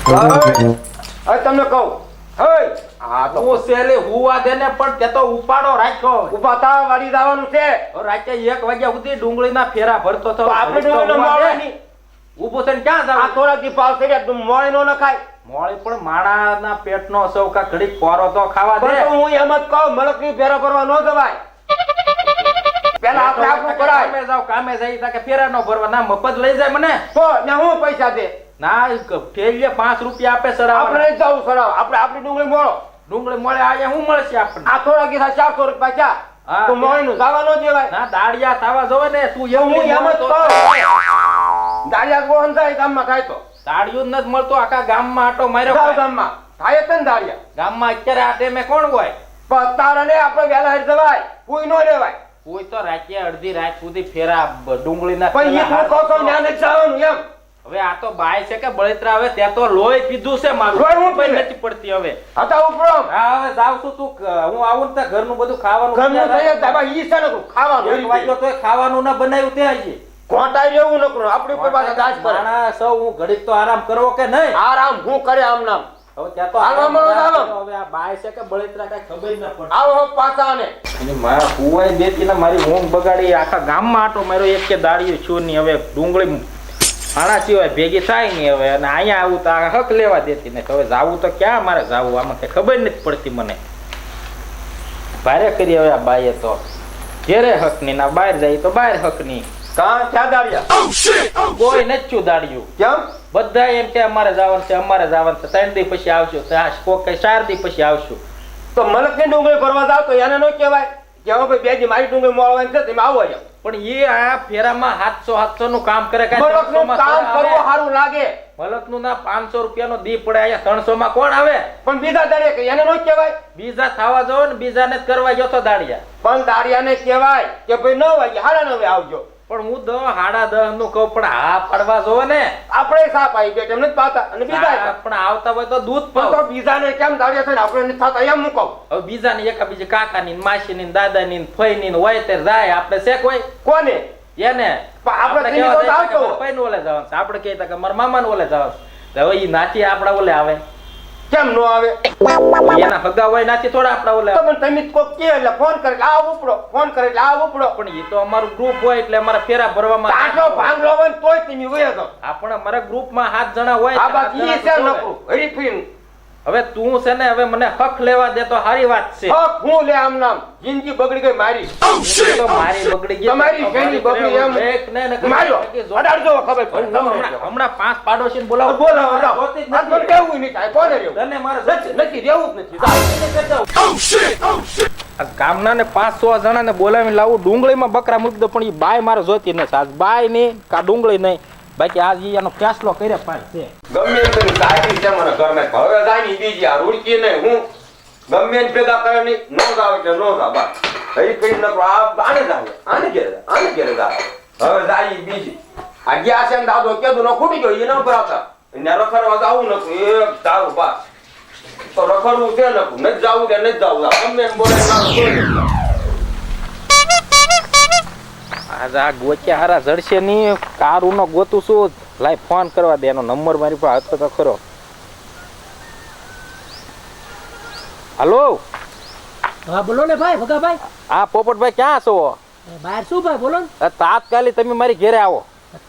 હવે તમને કહું હા તો હું સેલે હુવા દે ને પણ તે તો ઉપાડો રાખ્યો ઉભા થા વાડી જવાનું છે રાતે 1 વાગ્યા સુધી ડુંગળીના ફેરા ભરતો તો આપણે ડુંગળીનો મોળવાની ઊભો થઈને ક્યાં જાવ આ થોડાથી પાસ કર્યા તું મોળે નો નખાય મોળી પણ માણાના પેટનો સૌકા ઘડીક પોરો તો ખાવા દે પણ હું એમ જ કહું મલકની ફેરા ભરવા ન જવાય પેલા આપણે આપણું કરાય કામે જાય તાકે ફેરા નો ભરવા ના મફત લઈ જાય મને તો ને હું પૈસા દે ના ઠેલીએ 5 રૂપિયા આપે સરાવ આપણે નહીં જાવું સરાવ આપણે આપણી ડુંગળી મોળો ડુંગળી મળે આજે હું મળશે આપણને આ થોડા કીધા 400 રૂપિયા ચા હા, તો મોળી નું જવા ન દેવાય ના દાડિયા થાવા જોવે ને તું હું એમ જ કહું દાડિયા કોણ થાય ગામમાં થાય તો દાડિયું નથી મળતો આખા ગામમાં આટો માર્યો જાવ ગામમાં થાય છે ને દાડિયા ગામમાં અત્યારે આ ટાઈમે કોણ હોય પણ તારા ને આપણે વેલા હારી જવાય કોઈ નો લેવાય કોઈ તો રાતે અડધી રાત સુધી ફેરા ડુંગળીના પણ એ તું કહો છો ત્યાં નથી જવાનું એમ હવે આ તો બાય છે કે બળતરા હવે ત્યાં તો લોહી પીધું છે મારું લોહી હું પીવે? નથી પડતી હવે હતા ઉપરો હા હવે જાવ છું તું હું આવું ને ઘરનું બધું ખાવાનું ઘરનું થઈ જાય ઈ છે ને ખાવાનું એક વાગ્યો તોય ખાવાનું ના બનાવ્યું ત્યાં આવીએ કોટાઈ રહેવું નકરું આપણી ઉપર પાસે દાજ કરે માણસ સૌ હું ઘડીક તો આરામ કરવો કે નહીં આરામ હું કરે આમ નામ હવે ત્યાં તો હાલવા મળો તો હાલો. હવે આ બાય છે કે બળતરા કઈ ખબર ન પડે આવો પાછા ને અને મારા કુવાઈ દેતી ને મારી ઊંઘ બગાડી આખા ગામમાં આટો માર્યો એક કે દાડિયું છું નહીં હવે ડુંગળી આણા સિવાય ભેગી થાય નહીં હવે અને અહીંયા આવું તો આ હક લેવા દેતી ને હવે જાવું તો ક્યાં મારે જાવું આમાં કઈ ખબર નથી પડતી મને ભારે કરી હવે આ બાઈએ તો ઘેરે હક ની ના બહાર જાય તો બહાર હક ની કાં ક્યાં દાડિયા કોઈ નથી દાડિયું કેમ બધા એમ કે અમારે જવાનું છે 3 દી પછી આવશું કોક કઈ 4 દી પછી આવશું તો મલકની ડુંગળી ભરવા જાવ તો એને નો કહેવાય કે હવે ભાઈ બેજી મારી ડુંગળી મોળવાની છે તમે આવો એમ પણ એ આ ફેરામાં 700 નું કામ કરે મલકનું કામ કરવું સારું લાગે મલકનું ના 500 રૂપિયાનો દી પડે અહીંયા 300 માં કોણ આવે પણ બીજા દાડે કે એને નો કહેવાય બીજા થવા જાવ ને બીજાને જ કરવા ગયો તો દાડિયા પણ દાડિયાને કહેવાય કે ભાઈ 9 વાગે 9:30 આવજો પણ હું 10:30 નું કહું પણ હા પડવા જોવે ને આપણે સાપ આવી બેઠ એમને જ પાતા અને બીજા પણ આવતા હોય તો દૂધ પણ પાવ તો બીજાને કેમ દાડિયા થાય ને આપણે નથી થતા એમ મૂકો હવે બીજાને એકા બીજા કાકાની માસીની દાદાની ફઈની હોય તે જાય આપણે શેક હોય કોને એને પણ આપણે કેવા તો જાય આવતો કે પૈન ઓલે જવાનું છે આપણે કહેતા કે મારા મામાને ઓલે જવાનું છે હવે ઈ નાથી આપડા ઓલે આવે કેમ નો આવે એના હગા હોય નાથી થોડા આપડા ઓલે તો પણ તમે કોક કે એટલે ફોન કરે એટલે આવ ઉપડો ફોન કરે એટલે આવ ઉપડો પણ એ તો અમારું ગ્રુપ હોય એટલે અમારા ફેરા ભરવામાં આટલો ભાંગલો હોય ને તોય તમે વયો તો આપણે અમારા ગ્રુપમાં 7 જણા હોય આ બાત 7 ઈ જણા છે તો હોય. નકરું હરીફીન હવે તું છે ને હવે મને હક લેવા દે તો સારી વાત છે હક હું લે આમ નામ જિંદગી બગડી ગઈ મારી તો મારી બગડી ગઈ તમારી શેની બગડી એમ એક ને ને માર્યો અડાડજો ખબર પડે હમણાં 5 પાડોશીને બોલાવો બોલાવો જોતી જ આ તો નથી. કેવું નહીં થાય કોને રહેવું તને મારે નથી રહેવું જ નથી આ ગામના ને 500 જણાને બોલાવીને લાવું ડુંગળીમાં બકરા મૂકી દો પણ એ બાય મારે જોતી નથી આજ બાય નહીં કા ડુંગળી નહીં બાકી આજ એનો ફેસલો કર્યા પાય છે ગમે તેની સાચી છે મને ઘરમાં હવે જાની બીજી આ રૂડકી નહીં હું ગમે એને ભેગા કરે નહીં નો જાવ એટલે નો જાવ બસ હરી કઈ ન આ આને જાવ આને ઘેરે જાવ હવે જાઈ બીજી આ ગયા છે ને દાદો કેદું નો ખૂટી ગયો એ ન ભરાતા એને રખડવા જાવું નતું એક જાવ બસ તો રખડવું છે નતું નથી જાવું કે નથી જાવું ગમે એને બોલે ના આજ આ ગોચ્યા હારા જડશે નહીં કારું નો ગોતું છું લાઈ ફોન કરવા દે એનો નંબર મારી પાસે હતો તો ખરો હાલો હા બોલો ને ભાઈ ભગાભાઈ હા પોપટભાઈ ક્યાં છો બહાર શું ભાઈ બોલો ને તાત્કાલિક તમે મારી ઘેરે આવો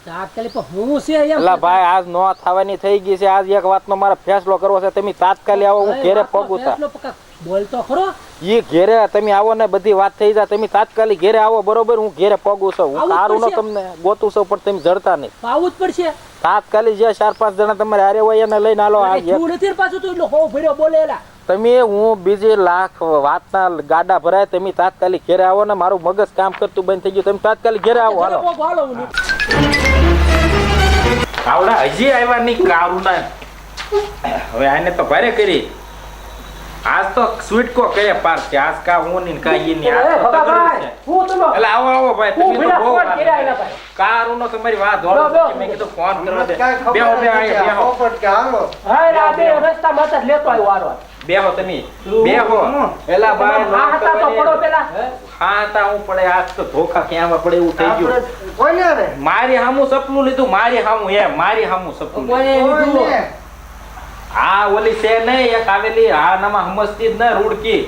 તાત્કાલિક પણ હું છે એમ એટલે ભાઈ આજ નો થવાની થઈ ગઈ છે આજ એક વાતનો મારે ફેસલો કરવો છે તમે તાત્કાલિક આવો હું ઘેરે પગું તા બોલતો ખરો ઈ ઘેરે તમે આવો ને બધી વાત થઈ જાય તમે તાત્કાલિક ઘેરે આવો બરોબર હું ઘેરે પગું છું હું તારું નો તમને ગોતું છું પણ તમે જડતા નહીં આવું જ પડશે તાત્કાલિક જે 4-5 જણા તમારે હારે હોય એને લઈને આલો તું નથી પાછું તું એટલો હો ભર્યો બોલેલા તમે હું બીજી લાખ વાતના ગાડા ભરાય તમે તાત્કાલિક ઘેરે આવો ને મારું મગજ કામ કરતું બંધ થઈ ગયું તમે તાત્કાલિક ઘેરે આવો હાલો આવડા હજી આવ્યા નહીં કારું ના હવે આને તો ભારે કરી આજ તો સ્વીટ કો કહે પાર કે આજ કા હું ની કા ઈ ની આજ તો તગડું છે એટલે આવો આવો ભાઈ તમે તો બહુ કારું નો તમારી વાત હોરો મેં કીધું ફોન કરવા દે બેહો બે આયા બેહો પોપટ કે હાલો હા રાતે રસ્તા માં જ લેતો આવ્યો આરો બેહો તમે બેહો એલા ભાઈ હા હતા તો પડો પેલા હા હતા હું પડે આજ તો ધોખા ક્યાં પડે એવું થઈ ગયું કોને રે મારી હામું સપનું લીધું મારી હામું મારી હામું સપનું કોને લીધું આ ઓલી છે નહીં એક આવેલી આ નામાં હમસતી જ ન રૂડકી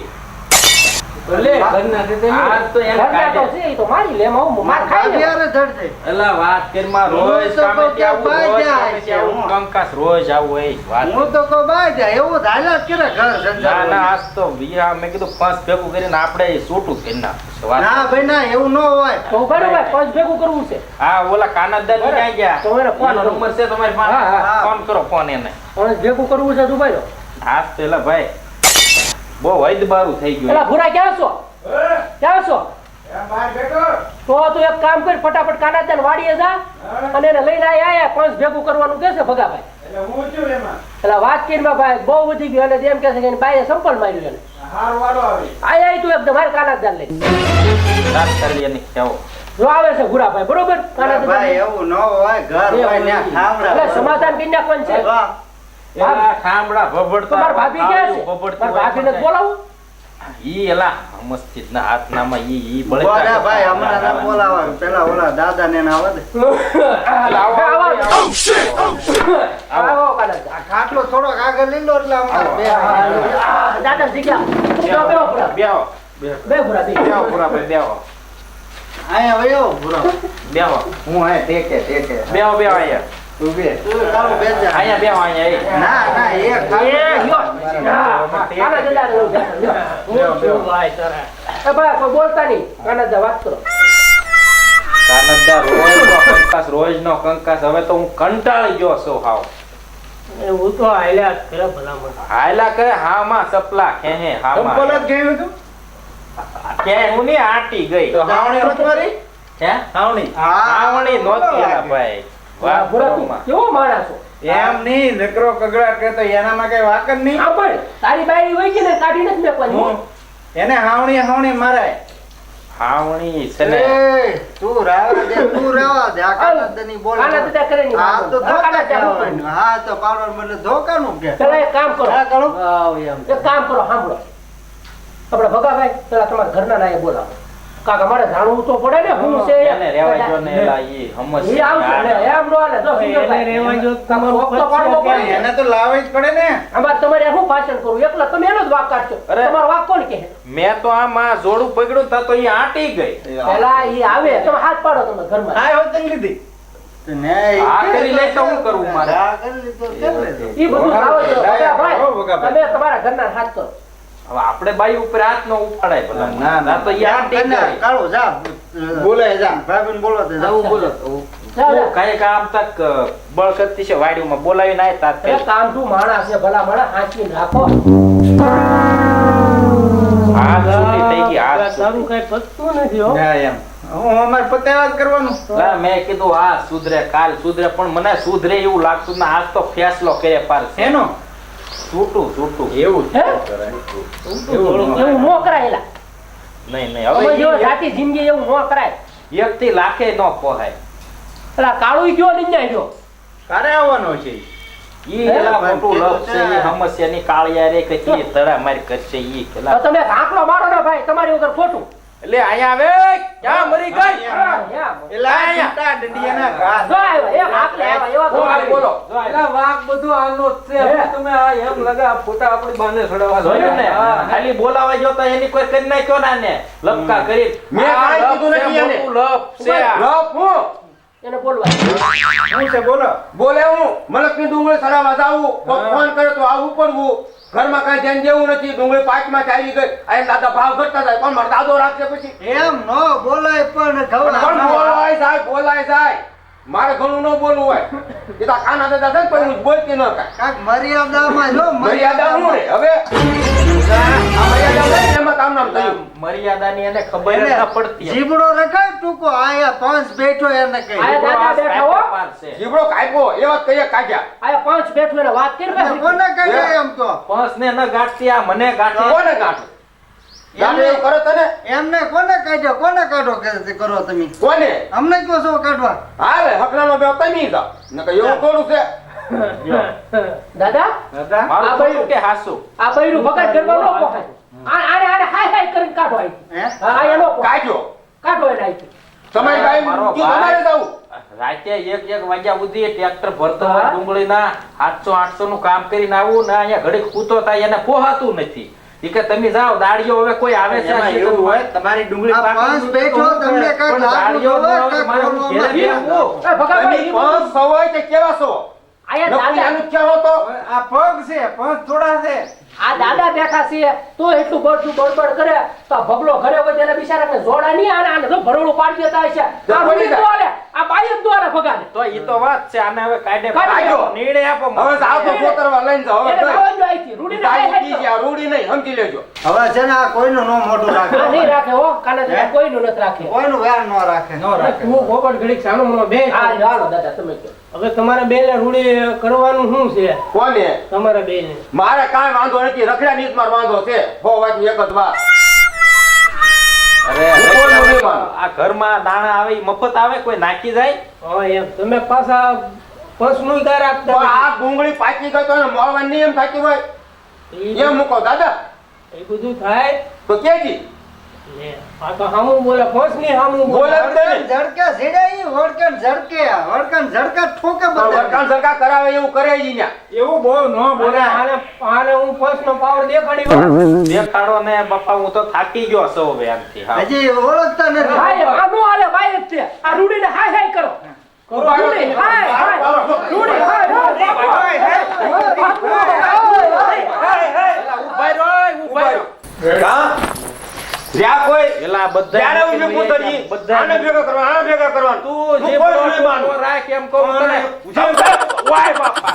લે ઘરના દે દે આ તો એને ઘરના તો કાઢે. છે ઈ તો મારી લે હું માર ખાઈ લે યારે ધડ થઈ એલા વાત કરીમાં રોજ હું તો કામે કહું ત્યાં આવું, બાય રોજ જાય કામે છે, ત્યાં આવું, કંકાસ રોજ આવું એ વાત. હું તો કહું બાય જાય એવું ધાયલા જ કરે ઘર ના સંસાર ના આજ તો વિયા મેં કીધું પાંચ ભેગું કરીને આપણે સૂટું કરી નાખીશું. વાત. ના ભાઈ ના એવું ન હોય તો બરાબર પાંચ ભેગું કરવું છે હા ઓલા કાનાદાર ક્યાં ગયા? તો એને ફોન એનો કરું. નંબર છે તમારી પાસે? હા, હા. ફોન કરો ફોન એને. પાંચ ભેગું કરવું છે દુબાઈ હા પેલા ભાઈ બહુ વૈદબારું થઈ પેલા ગયું. ભૂરા ક્યાં છો ક્યાં છો તો તું એક કામ કર ફટાફટ કાનાદાન વાડીએ જા અને એને લઈને આયા પાંચ ભેગું કરવાનું કે છે ભગાભાઈ એટલે વાત કરીને ભાઈ બહુ વધી ગયું અને એમ કે છે કે એની બાઈએ સંપલ માર્યું એને આયા તું એકદમ મારે કાનાદાન લઈ રાત કરી એની કહેવો. જો આવે છે ભૂરાભાઈ બરોબર કાનાદાન ભાઈ લઈ. એવું ન હોય ઘર હોય ને ઠામડા એટલે સમાધાન કરી નાખવાનું છે વાહ. એલા ઠામડા ભભડતા તમારા ભાભી ક્યાં છે ભભડતી મારા ભાભીને હોય. બોલાવું ઈ એલા મસ્તી ના હાથ નામાં ઈ બોલે ભાઈ હમણાં ના બોલાવા પેલા ઓલા દાદા ને ના આવે આવો કાનાદાન આ ખાટલો થોડોક આગળ લઈ લો એટલે હમણાં બે દાદા શીખ્યા બેહો ભૂરા બેહો બે ભૂરા બે બેહો પૂરા ભાઈ બેહો અહીંયા વયો ભૂરો બેહો હું હે ટેકે બેહો બેહો અહીંયા તું બે તું તારું બેજા અહીંયા બેહો અહીંયા ના ના એક એ યો કાનાદાન એ ભાઈ કોઈ બોલતા નહીં કાનાદાન વાત કરો કાનડા રોજ નો કંકાસ હવે તો હું કંટાળી ગયો છું હાવ. એવું તો આયલા ખરા ભલામણ હાયલા કરે હામાં સપલા ખેહે હામાં કે હું ની આટી ગઈ તો હાવણી નહોતી મારી? હે હાવણી હાવણી નહોતી એલા ભાઈ વાત ભૂરા તું કરોમાં. કેવો માણસ છો એમ નહીં નકરો કગડાટ કરતો એનામાં કઈ વાક જ નહીં સાંભળ તારી બાઈ હોય કે ને કાઢીને જ મેકવાની એને હાવણી મારાય હાવણી છે ને એ તું રાવા દે આ કાનાદાની બોલ કાનાદાન કરે ની આ વાત. તો ધોકા કાનાદાન કહેવાય. હા તો પાડવાનું બદલે ધોકાનું કે પેલા એક કામ કરો હા કરું એક કામ કરો સાંભળો આપણે ભગાભાઈ પેલા તમારા ઘરના નાયે બોલાવો કાકા મારે જાણવું તો પડે ને હું છે એને રેવાય જો ને એલા ઈ હમસ ઈ આવશે ને એમ નો હાલે જો સુંદરભાઈ. એને રેવાય જો તમારો વખત તો પાડવો પડે ને. એને તો લાવવી જ પડે ને અમારે તમારે શું ભાષણ કરવું એકલા તમે એનો જ વાક કાઢશો અરે. તમારો વાક કોણ કહે મેં તો આમાં જોડું પકડ્યું તા તો ઈ આટી ગઈ પેલા ઈ આવે તમે હાથ પાડો તમે ઘરમાં આ હોત લીધી ને આ કરી લે તો હું કરું મારે? આ કરી લીધો કરી લેજો. ઈ બધું લાવો છો ભગાભાઈ. હો, ભગાભાઈ. તમે તમારા ઘરના હાથ કરો હવે આપણે બાઈ ઉપર હાથ નો ઉપાડાય ભલા ના ના તો ઈ આટી ગઈ કાળો જા બોલે જા ભાભીને બોલો તે જા બોલો જાઓ, જાઓ. કઈ કામ તક બળ કરતી છે વાડીમાં બોલાવીને આય તાત એ કામઠું માણસ છે ભલા માણસ હાંચવીને રાખો હાથ છૂટી થઈ ગઈ હાથ છૂટી. તારું કઈ પતતું નથી હો હા એમ હું અમારે પતાવા જ કરવાનું ના, મેં કીધું આ સુધરે કાલ સુધરે પણ મને સુધરે એવું લાગતું ના આજ તો ફેસલો કરે પાર એનો છૂટું એવું હે? એવું એવું નો કરાયેલા નહીં નહીં અમે જેવો હવે જાતિ જિંદગી એવું નો કરાય એક થી લાખે ન પોહાય પેલા કાળું ગયો નિંજાઈ ગયો કારે આવવાનો છે ઈ એલા મોટું લપ છે ઈ સમસ્યાની કાળિયા રે કેટલી તડા મારી કરશે ઈ તો પેલા તમે આંકડો મારો ને ભાઈ તમારી વગર ખોટું એટલે અહીંયા આવે ક્યાં મરી ગઈ એલા ચિંતા ડંડિયાના ઘા જો આવ્યા, એક આંકડે આવ્યા, એવા બોલો, તો બોલો એલા વાઘ બધું આનો જ છે. હે? તમે આ એમ લગા ફોટા આપણી બાંધે ચડાવવા જોયું ને હા. ખાલી બોલાવા ગયો તો એની કોઈ કરી નાખ્યો ના ને લપકા કરી મેં કાંઈ કીધું નથી એને. લપ છે આ. લપ હું એને બોલવા શું છે બોલો બોલે હું મલકની ડુંગળી સડાવવા જાવું કોઈ ફોન કરે તો આવું પડવું ઘરમાં કાંઈ ધ્યાન દેવું નથી ડુંગળી પાંચમાં ચાલી ગઈ આ એમ દાદા ભાવ ઘટતા જાય પણ મારો દાદો રાખશે પછી એમ નો બોલાય પણ પણ બોલાય જાય મારે ઘણું ન બોલવું હોય એ તો ખાના દાદા છે ને પણ હું બોલતી ન કાંઈ કાંઈક મર્યાદામાં જો મર્યાદા હું રે હવે આ મર્યાદા લઈને એમાં કામ નામ થયું મર્યાદાની એને ખબર જ ના પડતી જીબડો રખાય ટૂંકો આયા પાંચ બેઠો એને કઈ આયા દાદા બેઠા હો પાર છે. જીવડો કાપ્યો એવા જ કહીએ કાઢ્યા આયા પાંચ બેઠું એને વાત કરી ભાઈ. કોને કહે એમ તો પંસ ને ન ગાંઠતી આ મને ગાંઠે કોને ગાંઠ ગાંઠ એવું કરો તને એમને કોને કાઢ્યો કોને કાઢો કે કરો તમે કોને અમને કયો છો કાઢવા હાલે હકલાનો બે તમી જા નકર એવું થોડું છે દાદા મારું આ ખોટું કે હાસુ આ બૈરું ભગત કરવા નો પોહાય આને હાય હાય કરીને કાઢો અહીંથી. હે હા એનો પોહાય. કાઢ્યો કાઢો એને અહીંથી. તમારી મારો ભાઈ ભાઈ. તમારે જાવું રાતે એક વાગ્યા સુધી ટ્રેક્ટર ભરતો હોય હા. ડુંગળીના 700-800 નું કામ કરીને આવું ને અહીંયા ઘડીક કૂતો થાય એને પોહાતું નથી. ઈ કે તમે જાઓ દાડીઓ હવે કોઈ આવે છે એમાં એવું હોય તમારી ડુંગળી આ પાંચ બેઠો તમને કાંઈ પણ લાગુ દાડીઓ જોવે, ન આવે, મારે કાંઈ ઘેરે ખોલવા બેહવું. એ ભગાભાઈ, તમે ઈ બધું- પાંચ સો હોય કે કેવા છો આયા નકરી દાદા આનું ક્યાં હતો આ પગ છે પગ થોડા છે આ દાદા બેઠા છે તો એટલું બડબડ કરે તો આ ભગલો ઘરે હોય તેના બિચારાને જોડા નહીં આને તો ભરવડું પાડી દેતા હશે આ રૂડી તો આલે આ બાઈ જ દોરે ભગાને તો ઈ તો વાત છે આને હવે કાઢે કાઢી નાખો. નીડે આપો હવે જાઓ તો કોતરવા લઈને જાઓ હવે એને ગઈ. લાવજો અહીંથી રૂડીને હાય દાડી હાય બીજી આ રૂડી નહીં સમજી લેજો હવે છે ને આ કોઈનું નો મોઢું આ નહીં રાખે રાખે હો કાના કોઈનું નથી રાખે કોઈનું વેર નો રાખે તું પોપટ ઘડીક સાનો મનો બે હા હાલો દાદા તમે કહો હવે તમારે બેને રૂડી કરવાનું શું છે કોને તમારા બેને મારે કાંઈ વાંધો નથી રખડ્યા નીત માર વાંધો છે હો વાત એક જ વાત અરે હું કોઈનું નહીં માનું. આ ઘરમાં દાણા આવે ઈ મફત આવે કોઈ નાખી જાય હા એમ તમે પાછા પંચનું ઈ કાંઈ પણ રાખતા આ ડુંગળી પાકી ગઈ તો એને મળવાની નહીં એમ થતી હોય નથી. એમ મૂકો દાદા એ બધું થાય તો કેજી લે, આ તો હામું બોલે પંચની હામું બોલે જ વળકણ નહીં. ઝડકે ઝીડે ઈ વળકણ ઝડકે ઠોકે પણ બધા વરખાણ સરકાર કરાવે એવું કરે ઈ ન્યા. એવું બહુ ન બોલાય આને આને હું પંચનો પાવર દેખાડી વાર. દેખાડો ને બાપા હું તો થાકી ગયો સૌ હવે આમથી હા હજી ઓળખતા નથી હાય આ નો આલે બાઈ જ છે આ રૂડીને હાય હાય કરો રૂડી હાય હાય રૂડી હાય ઉભા રહ્યો હા? જ્યાં કોઈ એલા બધા ત્યારે હું ભેગું કરી. આને ભેગા કરવાનું, આને ભેગા કરવાનું. તું હું જે કોઈ નહીં માનું. રાખ એમ કહું તને જેમ થાય, વાય બાપા